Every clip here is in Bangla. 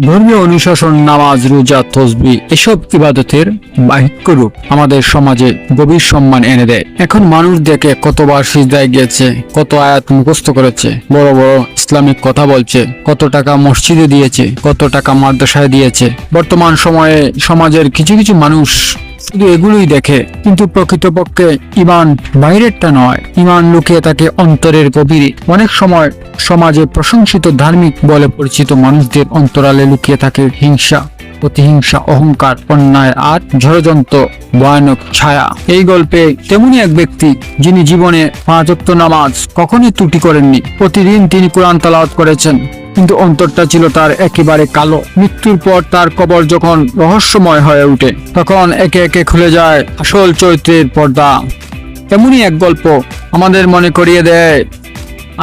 ধর্মীয় অনুশাসন, নামাজ, রোজা, তসবিহ এসব ইবাদতের বাহিক্য রূপ আমাদের সমাজে গভীর সম্মান এনে দেয়। এখন মানুষ দেখে কতবার সিজদায় গিয়েছে, কত আয়াত মুখস্থ করেছে, বড় বড় ইসলামিক কথা বলছে, কত টাকা মসজিদে দিয়েছে, কত টাকা মাদ্রাসায় দিয়েছে। বর্তমান সময়ে সমাজের কিছু কিছু মানুষ শুধু এগুলোই দেখে, কিন্তু প্রকৃতপক্ষে ঈমান বাইরেরটা নয়, ঈমান লুকিয়ে থাকে অন্তরের গভীরে। অনেক সময় সমাজে প্রশংসিত ধার্মিক বলে পরিচিত মানুষদের অন্তরালে লুকিয়ে থাকে হিংসা, প্রতিহিংসা, অহংকার, অন্যায় আর ষড়যন্ত্র ভয়ানক ছায়া। এই গল্পে তেমনই এক ব্যক্তি, যিনি জীবনে 5 ওয়াক্ত নামাজ কখনোই ত্রুটি করেননি। প্রতিদিন তিনি কোরআন তেলাওয়াত করেছেন, কিন্তু অন্তরটা ছিল তার একেবারে কালো। মৃত্যুর পর তার কবর যখন রহস্যময় হয়ে ওঠে, তখন একে একে খুলে যায় আসল চরিত্রের পর্দা। এমনই এক গল্প আমাদের মনে করিয়ে দেয়,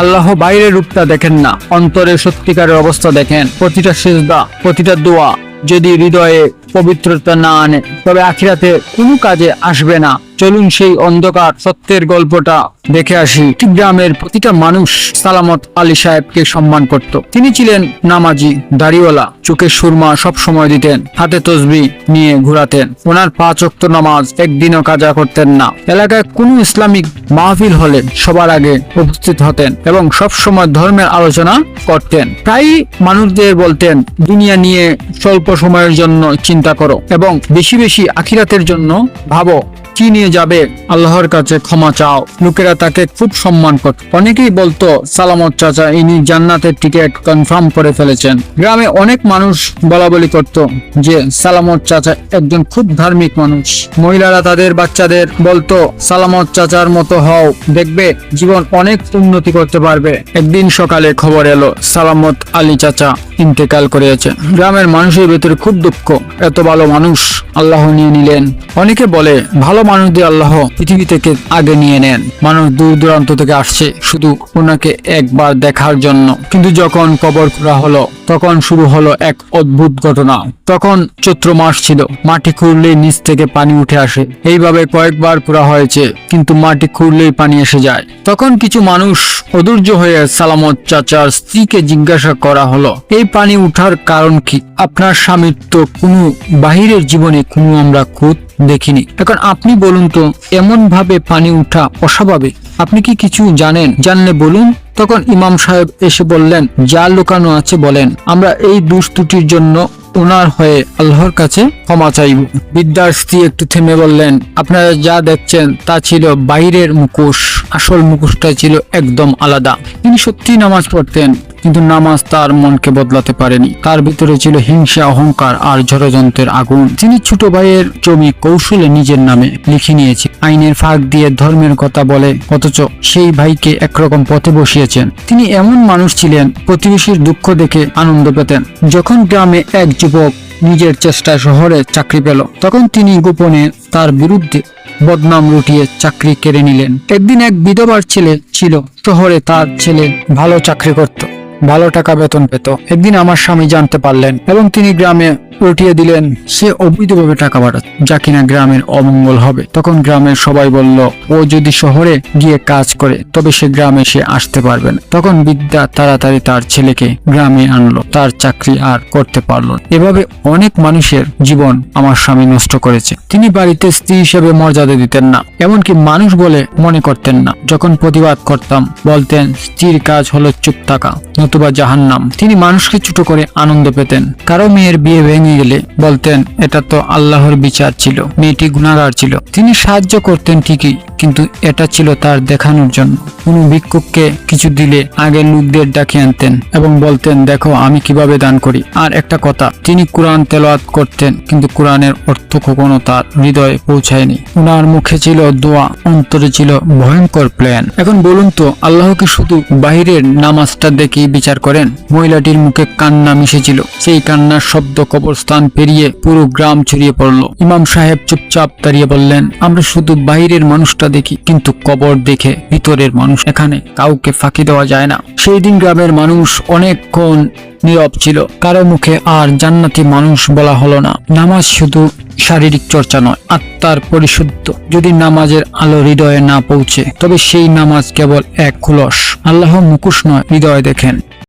আল্লাহ বাইরের রূপটা দেখেন না, অন্তরের সত্যিকারের অবস্থা দেখেন। প্রতিটা সিজদা, প্রতিটা দোয়া যদি হৃদয়ে পবিত্রতা না আনে, তবে আখিরাতে কোনো কাজে আসবে না। চলুন সেই অন্ধকার সত্যের গল্পটা দেখে আসি। একটি গ্রামের প্রতিটা মানুষ সালামত আলী সাহেবকে সম্মান করত। তিনি ছিলেন নামাজি, দাড়িওয়ালা, চোখে সুরমা সব সময় দিতেন, হাতে তসবিহ নিয়ে ঘোরাতেন। ওনার 5 ওয়াক্ত নামাজ একদিনও কাজা করতেন না। এলাকায় কোনো ইসলামিক মাহফিল হলে সবার আগে উপস্থিত হতেন এবং সব সময় ধর্মের আলোচনা করতেন। প্রায় মানুষদের বলতেন, দুনিয়া নিয়ে স্বল্প সময়ের জন্য চিন্তা করো এবং বেশি বেশি আখিরাতের জন্য ভাবো। কি নিয়ে যাবে, আল্লাহর কাছে ক্ষমা চাও। লোকেরা তাকে খুব সম্মান করত। অনেকেই বলতো, সালামত চাচা ইনি জান্নাতের টিকিট কনফার্ম করে ফেলেছেন। গ্রামে অনেক মানুষ বলা বলি করত যে সালামত চাচা একজন খুব ধার্মিক মানুষ। মহিলারা তাদের বাচ্চাদের বলতো, সালামত চাচার মতো হও, দেখবে জীবন অনেক উন্নতি করতে পারবে। একদিন সকালে খবর এলো সালামত আলী চাচা ইন্তেকাল করেছে। গ্রামের মানুষের ভেতরে খুব দুঃখ, এত ভালো মানুষ আল্লাহ নিয়ে নিলেন। অনেকে বলে, ভালো মানুষদের আল্লাহ পৃথিবী থেকে আগে নিয়ে নেন। মানুষ দূর দূরান্ত থেকে আসছে শুধু ওনাকে একবার দেখার জন্য। কিন্তু যখন কবর খোঁড়া হলো, তখন শুরু হলো এক অদ্ভুত ঘটনা। তখন চৈত্র মাস ছিল, মাটি খুঁড়লেই নিচ থেকে পানি উঠে আসে। এইভাবে কয়েকবার খোঁড়া হয়েছে, কিন্তু মাটি খুঁড়লেই পানি এসে যায়। তখন কিছু মানুষ অধৈর্য হয়ে সালামত চাচার স্ত্রীকে জিজ্ঞাসা করা হলো, এই পানি উঠার কারণ কি? আপনার স্বামীর তো কোনো বাহিরের জীবনে কোনো আমরা খুঁত দেখিনি, এখন আপনি বলুন তো, এমন ভাবে পানি উঠা অস্বাভাবিক। আপনি কি কিছু জানেন? জানলে বলুন। তখন ইমাম সাহেব এসে বললেন, যা লুকানো আছে বলেন, আমরা এই দুষ্ত্রুটির জন্য ওনার হয়ে আল্লাহর কাছে ক্ষমা চাইব। বৃদ্ধার স্ত্রী একটু থেমে বললেন, আপনারা যা দেখছেন তা ছিল বাইরের মুখোশ, আসল মুখোশটা ছিল একদম আলাদা। তিনি সত্যি নামাজ পড়তেন, কিন্তু নামাজ তার মনকে বদলাতে পারেনি। তার ভিতরে ছিল হিংসা, অহংকার আর ষড়যন্ত্রের আগুন। তিনি ছোট ভাইয়ের জমি কৌশলে নিজের নামে লিখে নিয়েছে, আইনের ফাঁক দিয়ে ধর্মের কথা বলে, অথচ সেই ভাইকে একরকম পথে বসিয়েছেন। তিনি এমন মানুষ ছিলেন, প্রতিবেশীর দুঃখ দেখে আনন্দ পেতেন। যখন গ্রামে এক যুবক নিজের চেষ্টায় শহরে চাকরি পেল, তখন তিনি গোপনে তার বিরুদ্ধে বদনাম রটিয়ে চাকরি কেড়ে নিলেন। একদিন এক বিধবার ছেলে ছিল, শহরে তার ছেলে ভালো চাকরি করত, ভালো টাকা বেতন পেত। একদিন আমার স্বামী জানতে পারলেন এবং তিনি গ্রামে রটিয়ে দিলেন সে অবৈধভাবে টাকা পাঠাচ্ছে, যা কিনা গ্রামের অমঙ্গল হবে। তখন গ্রামের সবাই বলল, ও যদি শহরে গিয়ে কাজ করে তবে সে গ্রামে সে আসতে পারবে না। তখন বিদ্যা তাড়াতাড়ি তার ছেলেকে গ্রামে আনলো, তার চাকরি আর করতে পারল। এভাবে অনেক মানুষের জীবন আমার স্বামী নষ্ট করেছে। তিনি বাড়িতে স্ত্রী হিসেবে মর্যাদা দিতেন না, এমনকি মানুষ বলে মনে করতেন না। যখন প্রতিবাদ করতাম বলতেন, স্ত্রীর কাজ হলো চুপ থাকা, নতুবা জাহান্নাম। তিনি মানুষকে ছোট করে আনন্দ পেতেন। কারো মেয়ের বিয়ে ভেঙে গেলে বলতেন, এটা তো আল্লাহর বিচার ছিল, মেয়েটি গুনাহগার ছিল। তিনি সাহায্য করতেন ঠিকই, কিন্তু এটা ছিল তার দেখানোর জন্য। কোনো ভিক্ষুককে কিছু দিলে আগে লোকদের ডাকে আনতেন এবং বলতেন, দেখো আমি কিভাবে দান করি। আর একটা কথা, তিনি কোরআন তেলাওয়াত করতেন, কিন্তু কোরআনের অর্থ কখনো তার হৃদয়ে পৌঁছায়নি। ওনার মুখে ছিল দোয়া, অন্তরে ছিল ভয়ঙ্কর প্ল্যান। এখন বলুন তো, আল্লাহ কি শুধু বাহিরের নামাজটা দেখেই বিচার করেন? মহিলাটির মুখে কান্না মিশেছিল, সেই কান্নার শব্দ কবরস্থান পেরিয়ে পুরো গ্রাম ছড়িয়ে পড়ল। ইমাম সাহেব চুপচাপ দাঁড়িয়ে বললেন, আমরা শুধু বাইরের মানুষটা দেখি, কিন্তু কবর দেখে ভিতরের মানুষ। এখানে কাউকে ফাঁকি দেওয়া যায় না। সেই দিন গ্রামের মানুষ অনেকক্ষণ নীরব ছিল, কারো মুখে আর জান্নাতি মানুষ বলা হলো না। নামাজ শুধু শারীরিক চর্চা নয়, আত্মার পরিশুদ্ধ। যদি নামাজের আলো হৃদয়ে না পৌঁছে, তবে সেই নামাজ কেবল এক খুলস। আল্লাহ মুখোশ নয়, হৃদয় দেখেন।